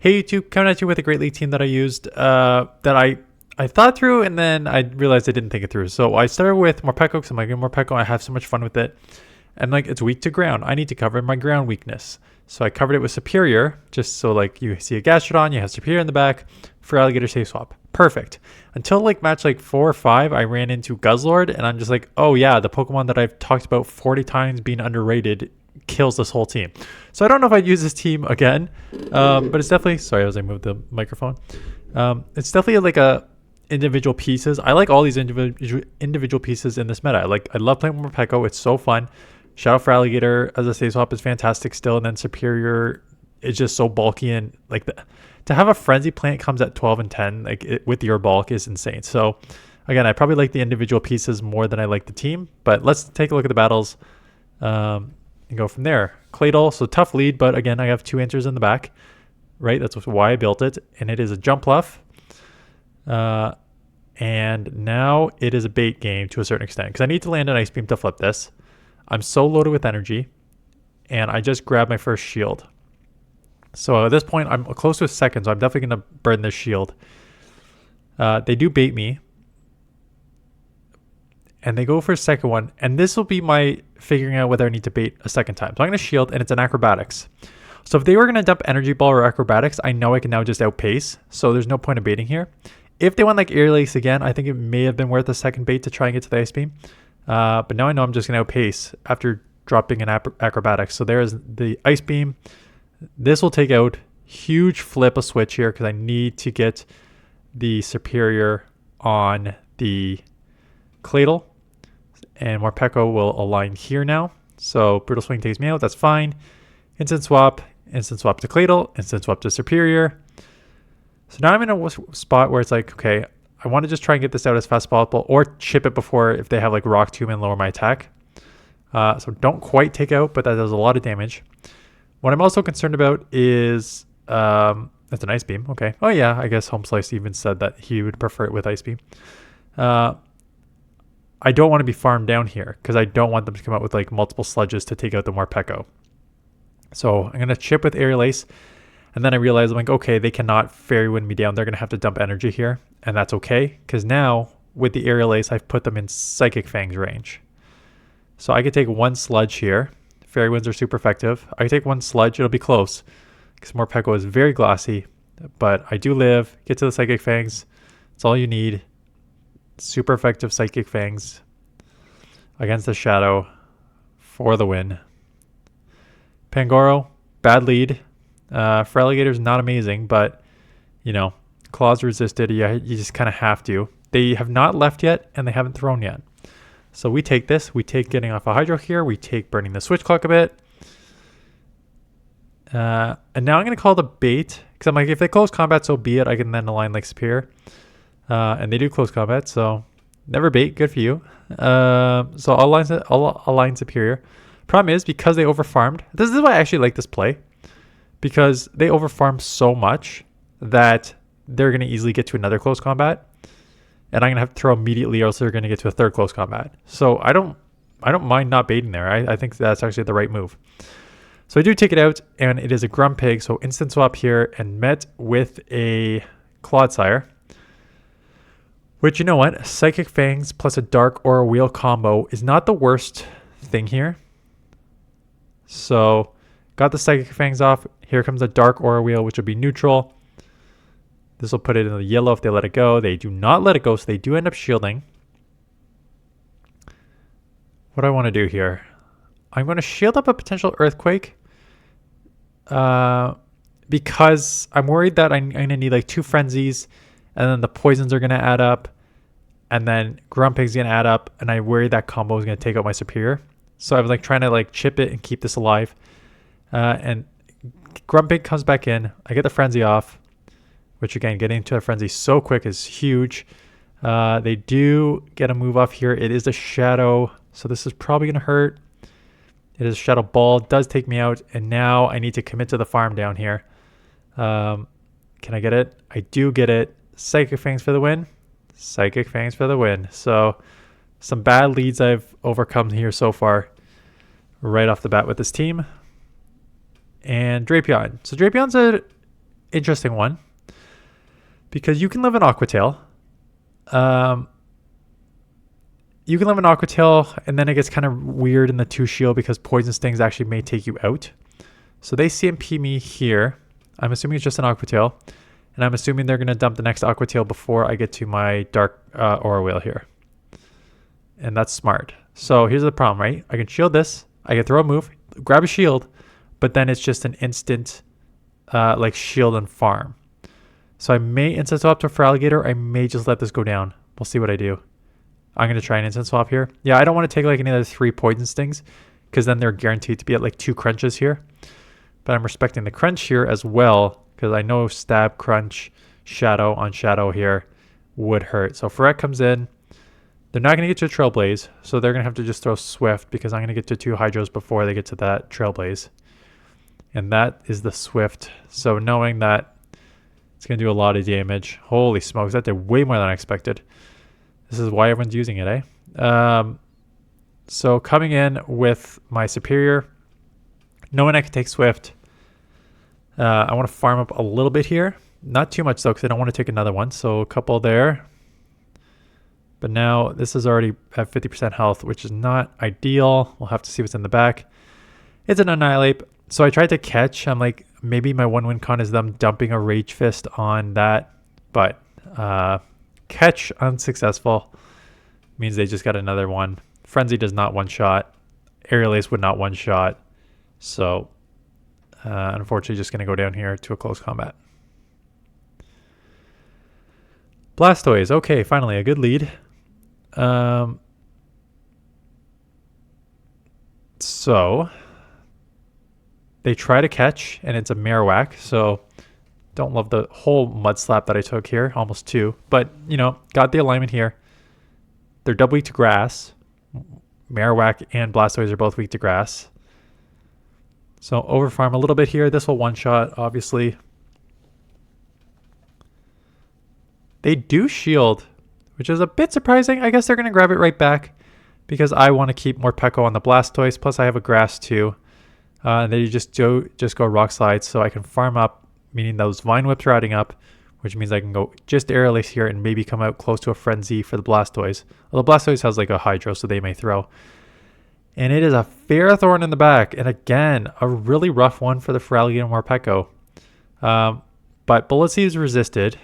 Hey YouTube, coming at you with a Great League team that I used, that I thought through, and then I realized I didn't think it through. So I started with morpeko because I'm like, morpeko, I have so much fun with it. And like, it's weak to ground. I need to cover my ground weakness. So I covered it with Serperior, just so like you see a Gastrodon, you have Serperior in the back, feraligatr safe swap. Perfect. Until like match like 4 or 5, I ran into Guzzlord, and I'm just like, oh yeah, the Pokemon that I've talked about 40 times being underrated kills this whole team. So I don't know if I'd use this team again, but it's definitely, sorry as I moved the microphone, it's definitely like a individual pieces. I like all these individual pieces in this meta. I love playing with morpeko. It's so fun. Shadow feraligatr as a safe swap is fantastic still, and then Serperior is just so bulky, and like to have a frenzy plant comes at 12 and 10 like with your bulk is insane. So again, I probably like the individual pieces more than I like the team, but let's take a look at the battles and go from there. Claydol, so tough lead, but again, I have 2 answers in the back, right? That's why I built it, and it is a jump bluff. And now it is a bait game to a certain extent because I need to land an Ice Beam to flip this. I'm so loaded with energy, and I just grabbed my first shield. So at this point, I'm close to a second, so I'm definitely going to burn this shield. They do bait me, and they go for a second one, and this will be my figuring out whether I need to bait a second time. So I'm going to shield, and it's an acrobatics. So if they were going to dump energy ball or acrobatics, I know I can now just outpace, so there's no point of baiting here. If they went like aerial ace again, I think it may have been worth a second bait to try and get to the Ice Beam. But now I know I'm just going to outpace after dropping an acrobatics. So there's the Ice Beam. This will take out. Huge flip a switch here because I need to get the Serperior on the Claydol. And morpeko will align here now. So Brutal Swing takes me out. That's fine. Instant swap to Claydol. Instant swap to Serperior. So now I'm in a spot where it's like, okay, I want to just try and get this out as fast as possible or chip it before if they have like Rock Tomb and lower my attack. So don't quite take out, but that does a lot of damage. What I'm also concerned about is, that's an Ice Beam. Okay. Oh yeah, I guess Home Slice even said that he would prefer it with Ice Beam. I don't want to be farmed down here because I don't want them to come out with like multiple sludges to take out the morpeko. So I'm going to chip with Aerial Ace. And then I realized, I'm like, okay, they cannot Fairy Wind me down. They're going to have to dump energy here. And that's okay. Because now, with the Aerial Ace, I've put them in Psychic Fang's range. So I could take 1 sludge here. Fairy Winds are super effective. I could take 1 sludge. It'll be close. Because morpeko is very glossy. But I do live. Get to the Psychic Fangs. That's all you need. Super effective Psychic Fangs. Against the Shadow. For the win. Pangoro. Bad lead. Feraligatr is not amazing, but you know, claws resisted. Yeah, you just kind of have to. They have not left yet, and they haven't thrown yet. So we take this. We take getting off a Hydro here. We take burning the switch clock a bit. And now I'm going to call the bait because I'm like, if they close combat, so be it. I can then align like Serperior. And they do close combat, so never bait. Good for you. So I'll align Serperior. Problem is, because they overfarmed, this is why I actually like this play. Because they overfarm so much that they're going to easily get to another close combat. And I'm going to have to throw immediately or else they're going to get to a third close combat. So I don't mind not baiting there. I think that's actually the right move. So I do take it out, and it is a Grumpig. So instant swap here and met with a Clodsire. Which, you know what? Psychic Fangs plus a Dark Aura Wheel combo is not the worst thing here. So got the Psychic Fangs off. Here comes a Dark Aura Wheel, which will be neutral. This will put it in the yellow if they let it go. They do not let it go, so they do end up shielding. What do I want to do here? I'm going to shield up a potential Earthquake. Because I'm worried that I'm going to need like 2 Frenzies. And then the poisons are going to add up. And then Grumpig's going to add up. And I worry that combo is going to take out my Serperior. So I was like trying to like chip it and keep this alive. And Grumpig comes back in. I get the Frenzy off, which again, getting into a Frenzy so quick is huge. They do get a move off here. It is a Shadow, so this is probably going to hurt. It is a Shadow Ball. It does take me out, and now I need to commit to the farm down here. Can I get it? I do get it. Psychic Fangs for the win. Psychic Fangs for the win. So some bad leads I've overcome here so far right off the bat with this team. And Drapion. So Drapion's interesting one because you can live in Aquatail. You can live in Aquatail, and then it gets kind of weird in the 2 shield because poison stings actually may take you out. So they CMP me here. I'm assuming it's just an Aquatail, and I'm assuming they're going to dump the next Aquatail before I get to my dark aura whale here. And that's smart. So here's the problem, right? I can shield this. I can throw a move, grab a shield, but then it's just an instant like shield and farm. So I may instant swap to feraligatr. I may just let this go down. We'll see what I do. I'm going to try an instant swap here. Yeah, I don't want to take like any other 3 poison stings because then they're guaranteed to be at like 2 crunches here. But I'm respecting the crunch here as well because I know stab, crunch, shadow on shadow here would hurt. So Ferret comes in. They're not going to get to a Trailblaze, so they're going to have to just throw Swift because I'm going to get to 2 Hydros before they get to that Trailblaze. And that is the Swift. So knowing that it's going to do a lot of damage. Holy smokes, that did way more than I expected. This is why everyone's using it, eh? So coming in with my Serperior, knowing I can take Swift, I want to farm up a little bit here. Not too much though, because I don't want to take another one. So a couple there. But now this is already at 50% health, which is not ideal. We'll have to see what's in the back. It's an Annihilate. So I tried to catch. I'm like, maybe my 1-win con is them dumping a Rage Fist on that. But catch unsuccessful. Means they just got another one. Frenzy does not one-shot. Aerial Ace would not one-shot. So unfortunately just going to go down here to a close combat. Blastoise. Okay, finally a good lead. So they try to catch, and it's a Marowak. So don't love the whole mud slap that I took here, almost 2. But, you know, got the alignment here. They're double weak to grass. Marowak and Blastoise are both weak to grass. So overfarm a little bit here. This will one-shot, obviously. They do shield, which is a bit surprising. I guess they're going to grab it right back because I want to keep morpeko on the Blastoise. Plus, I have a grass too. And they just go Rock Slides, so I can farm up, meaning those Vine Whips are adding up, which means I can go just Aerial Ace here and maybe come out close to a Frenzy for the Blastoise. Well, the Blastoise has like a Hydro, so they may throw. And it is a fair thorn in the back. And again, a really rough one for the Feraligatr and morpeko. But Bullet Seed is resisted.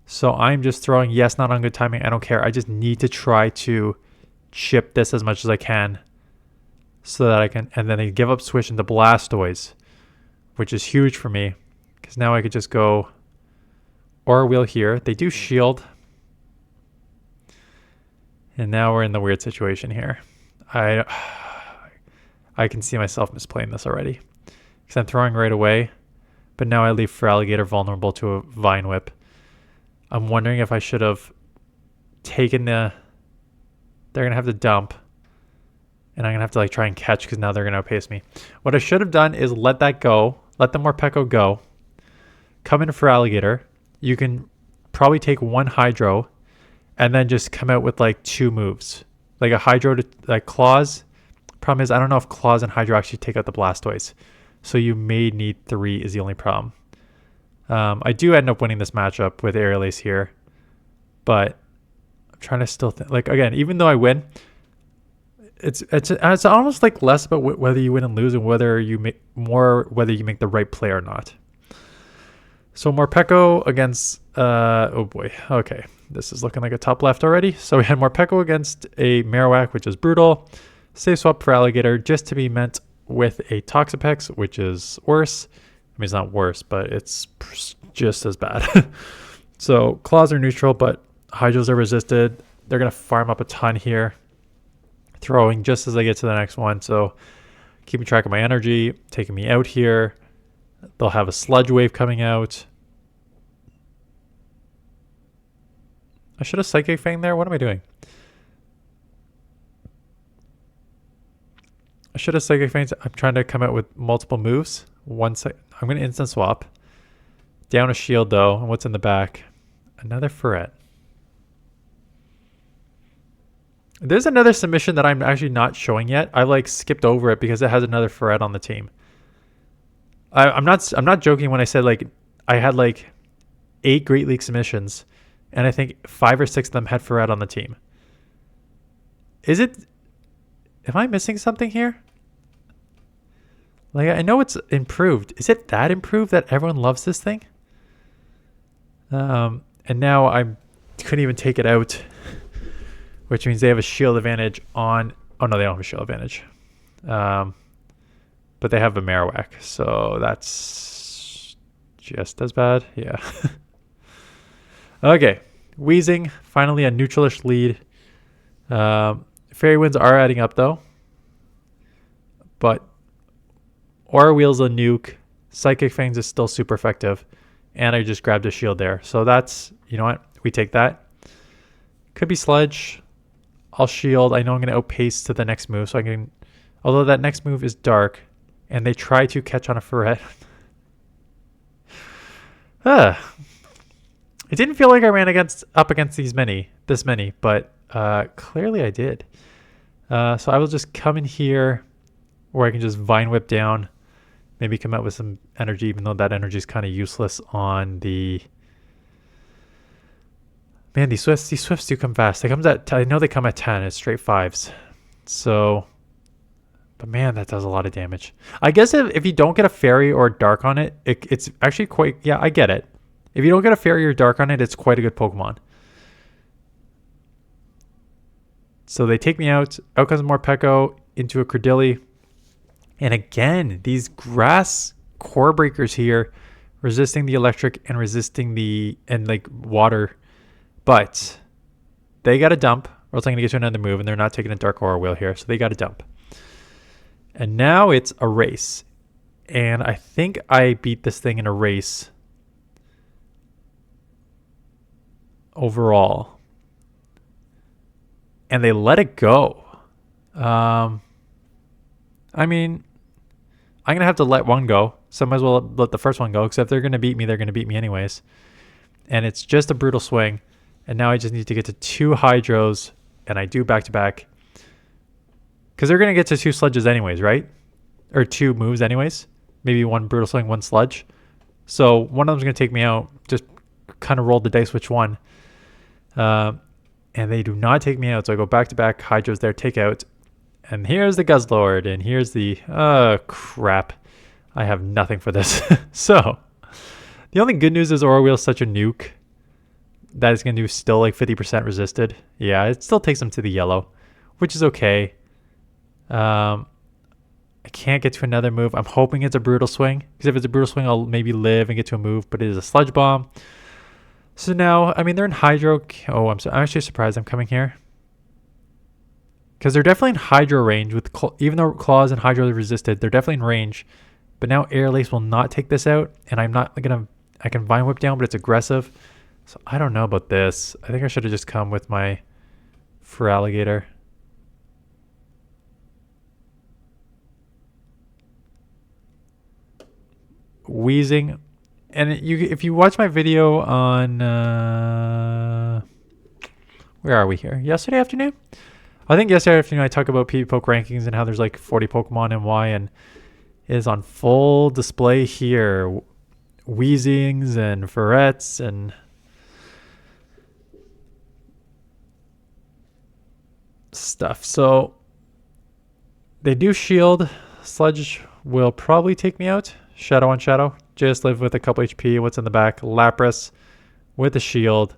So I'm just throwing, yes, not on good timing. I don't care. I just need to try to chip this as much as I can so that I can, and then they give up Swish into Blastoise, which is huge for me because now I could just go Aura Wheel here. They do shield. And now we're in the weird situation here. I can see myself misplaying this already because I'm throwing right away, but now I leave Feraligatr vulnerable to a Vine Whip. I'm wondering if I should have taken the... They're going to have to dump. And I'm going to have to like try and catch because now they're going to outpace me. What I should have done is let that go. Let the morpeko go. Come in for Feraligatr. You can probably take 1 Hydro. And then just come out with like 2 moves. Like a Hydro to like Claws. Problem is I don't know if Claws and Hydro actually take out the Blastoise. So you may need 3 is the only problem. I do end up winning this matchup with Aerial Ace here, but I'm trying to still think. Like again, even though I win, it's almost like less about whether you win and lose and whether you make the right play or not. So morpeko against oh boy, okay, this is looking like a top left already. So we had morpeko against a Marowak, which is brutal. Save swap for Alligator just to be met with a Toxapex, which is worse. I mean, it's not worse, but it's just as bad. So claws are neutral, but Hydros are resisted. They're going to farm up a ton here, throwing just as I get to the next one. So keeping track of my energy, taking me out here. They'll have a Sludge Wave coming out. I should have Psychic Fang there. What am I doing? I should have Psychic Fang. I'm trying to come out with multiple moves. I'm going to instant swap. Down a shield though. And what's in the back? Another Ferret. There's another submission that I'm actually not showing yet. I like skipped over it because it has another Ferret on the team. I'm not joking when I said like I had like 8 Great League submissions, and I think 5 or 6 of them had Ferret on the team. Is it? Am I missing something here? Like I know it's improved. Is it that improved that everyone loves this thing? And now I couldn't even take it out, which means they have a shield advantage on. Oh no, they don't have a shield advantage. But they have a Marowak, so that's just as bad. Yeah. Okay, Wheezing, finally a neutralish lead. Fairy Winds are adding up though. But Aura Wheel's a nuke. Psychic Fangs is still super effective. And I just grabbed a shield there. So that's, you know what? We take that. Could be Sludge. I'll shield. I know I'm going to outpace to the next move. So I can, although that next move is dark. And they try to catch on a Ferret. It didn't feel like I ran up against this many, but clearly I did. So I will just come in here, or I can just Vine Whip down, maybe come out with some energy, even though that energy is kind of useless on the. Man, these Swifts do come fast. They come at, I know they come at 10. It's straight 5s. So, but man, that does a lot of damage. I guess if you don't get a Fairy or a Dark on it, it's actually quite. Yeah, I get it. If you don't get a Fairy or Dark on it, it's quite a good Pokemon. So they take me out. Out comes morpeko into a Credilli. And again, these grass core breakers here, resisting the electric and resisting the, and like water. But they got to dump, or else I'm going to get to another move, and they're not taking a Dark Aura Wheel here. So they got to dump. And now it's a race. And I think I beat this thing in a race overall. And they let it go. I mean, I'm going to have to let one go. So I might as well let the first one go. Because if they're going to beat me, they're going to beat me anyways. And it's just a brutal swing. And now I just need to get to 2 Hydros. And I do back-to-back. Because they're going to get to 2 Sludges anyways, right? Or 2 moves anyways. Maybe 1 Brutal Swing, 1 Sludge. So one of them's going to take me out. Just kind of roll the dice which one. And they do not take me out. So I go back-to-back. Hydros there, take out. And here's the Guzzlord. And here's the... crap. I have nothing for this. So, the only good news is Aura Wheel is such a nuke that it's going to do still like 50% resisted. Yeah, it still takes them to the yellow, which is okay. I can't get to another move. I'm hoping it's a Brutal Swing. Because if it's a Brutal Swing, I'll maybe live and get to a move. But it is a Sludge Bomb. So now, I mean, they're in Hydro. Oh, I'm actually surprised I'm coming here. Because they're definitely in Hydro range. With even though Claws and Hydro are resisted, they're definitely in range. But now Air Lace will not take this out. And I'm not going to... I can Vine Whip down, but it's aggressive. So I don't know about this. I think I should have just come with my Feraligatr. Wheezing. And if you watch my video on... where are we here? Yesterday afternoon? I think yesterday afternoon I talked about PvPoke rankings and how there's like 40 Pokemon and why, and it is on full display here. Wheezings and Ferrets and stuff. So they do shield. Sludge will probably take me out. Shadow on Shadow. Just live with a couple HP. What's in the back? Lapras with a shield.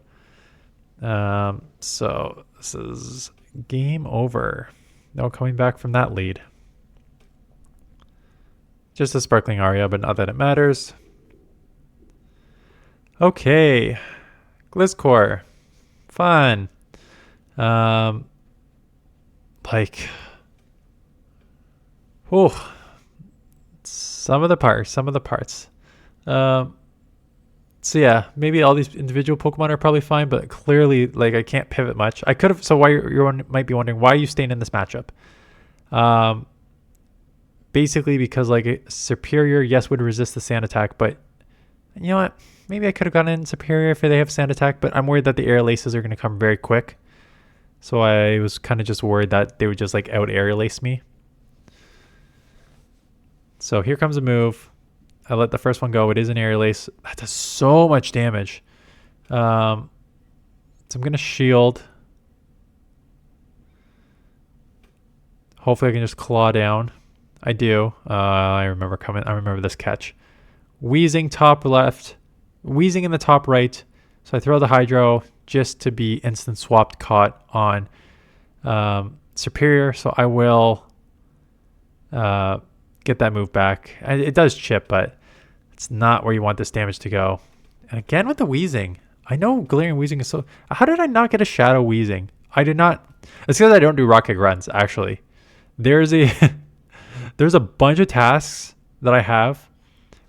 So this is game over. No coming back from that lead. Just a Sparkling Aria, but not that it matters. Okay. Gliscor. Fun. Like... Oh. Some of the parts. So yeah, maybe all these individual Pokemon are probably fine, but clearly, like, I can't pivot much. I could have. So why you might be wondering, why are you staying in this matchup? Basically because like Serperior, yes, would resist the Sand Attack, but you know what? Maybe I could have gone in Serperior if they have Sand Attack, but I'm worried that the Air Laces are going to come very quick. So I was kind of just worried that they would just like out Air Lace me. So here comes a move. I let the first one go. It is an aerial ace. That does so much damage. So I'm going to shield. Hopefully I can just claw down. I do. I remember this catch. Wheezing top left. Wheezing in the top right. So I throw the Hydro just to be instant swapped caught on Serperior. So I will get that move back. It does chip, but it's not where you want this damage to go. And again with the Wheezing. I know Galarian Wheezing is so... How did I not get a Shadow Wheezing? I did not... It's because I don't do Rocket Grunts, actually. There's a there's a bunch of tasks that I have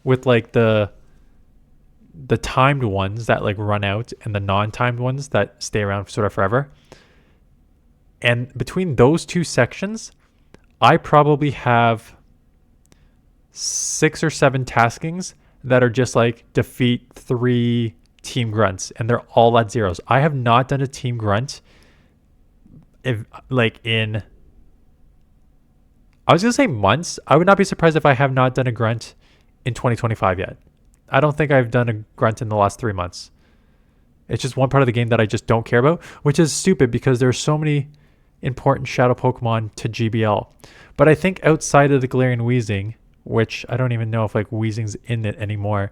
with like the timed ones that like run out and the non-timed ones that stay around sort of forever. And between those two sections, I probably have 6 or 7 taskings that are just like defeat 3 team grunts, and they're all at zeros. I have not done a team grunt I was gonna say months. I would not be surprised if I have not done a grunt in 2025 yet. I don't think I've done a grunt in the last 3 months. It's just one part of the game that I just don't care about, which is stupid because there's so many important shadow Pokemon to GBL. But I think outside of the Galarian Wheezing, which I don't even know if like Wheezing's in it anymore,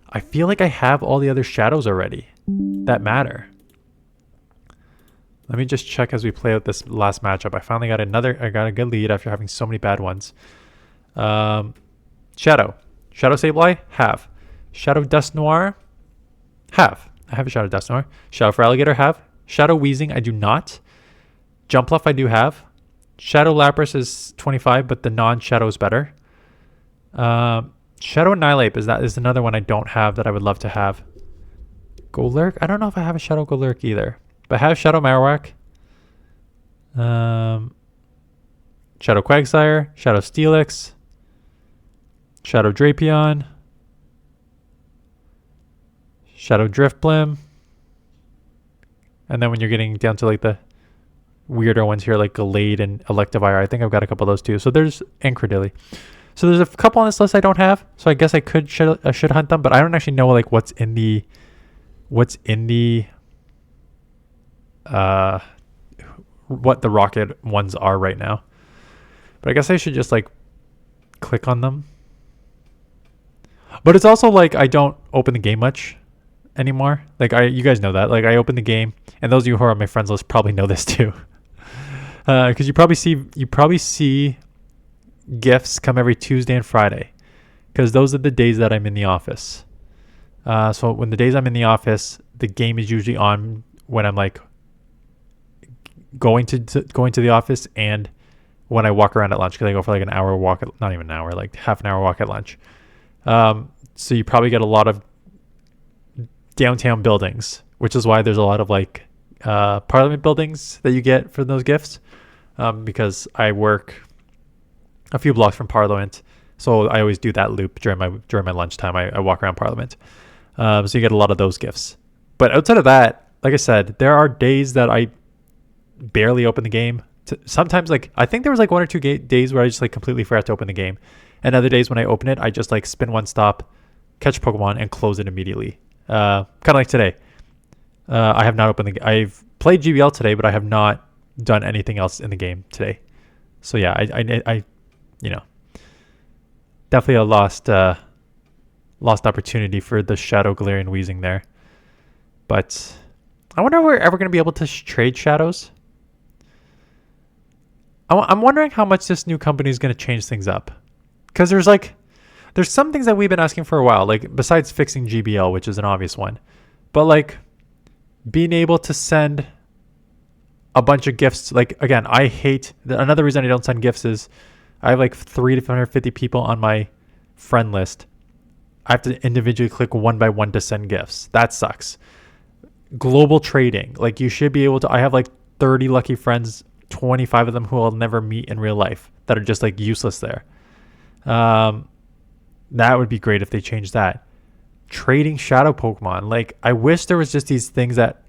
I feel like I have all the other shadows already that matter. Let me just check as we play out this last matchup. I got a good lead after having so many bad ones. Shadow Sableye, have. Shadow Dusknoir, have. I have a Shadow Dusknoir. Shadow Feraligatr, have. Shadow Wheezing, I do not. Jumpluff, I do have. Shadow Lapras is 25, but the non-shadow is better. Shadow Annihilape is another one I don't have that I would love to have. Golurk, I don't know if I have a Shadow Golurk either. But I have Shadow Marowak. Shadow Quagsire, Shadow Steelix, Shadow Drapion, Shadow Driftblim. And then when you're getting down to like the weirder ones here, like Gallade and Electivire, I think I've got a couple of those too. So there's Incredilly. So there's a couple on this list I don't have. So I guess I should hunt them, but I don't actually know like what's in the what the rocket ones are right now. But I guess I should just like click on them. But it's also like I don't open the game much anymore. Like you guys know that. Like I open the game, and those of you who are on my friends list probably know this too. Because you probably see gifts come every Tuesday and Friday, because those are the days that I'm in the office. So when the days I'm in the office, the game is usually on when I'm like going to the office, and when I walk around at lunch, because I go for like an hour walk, not even an hour, like half an hour walk at lunch. So you probably get a lot of downtown buildings, which is why there's a lot of like Parliament buildings that you get for those gifts, because I work a few blocks from Parliament, so I always do that loop during my lunchtime. I walk around Parliament, so you get a lot of those gifts. But outside of that, like I said, there are days that I barely open the game. Sometimes, like I think there was like 1 or 2 days where I just like completely forgot to open the game, and other days when I open it, I just like spin one stop, catch Pokemon, and close it immediately. Kind of like today. I have not opened the. I've played GBL today, but I have not done anything else in the game today. So yeah, I definitely a lost opportunity for the Shadow Galarian Wheezing there. But I wonder if we're ever going to be able to trade shadows. I'm wondering how much this new company is going to change things up, because there's some things that we've been asking for a while, like besides fixing GBL, which is an obvious one, but like being able to send a bunch of gifts. Like again, I hate another reason I don't send gifts is I have like 350 people on my friend list. I have to individually click one by one to send gifts. That sucks. Global trading, like you should be able to. I have like 30 lucky friends, 25 of them who I'll never meet in real life that are just like useless there. That would be great if they changed that. Trading shadow Pokemon, like I wish there was just these things that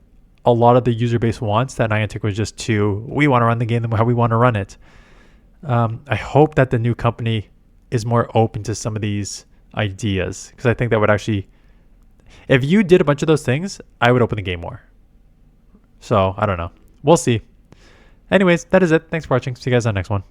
a lot of the user base wants that Niantic was just we want to run the game how we want to run it. I hope that the new company is more open to some of these ideas, because I think that would actually, if you did a bunch of those things, I would open the game more. So I don't know. We'll see. Anyways, that is it. Thanks for watching. See you guys on the next one.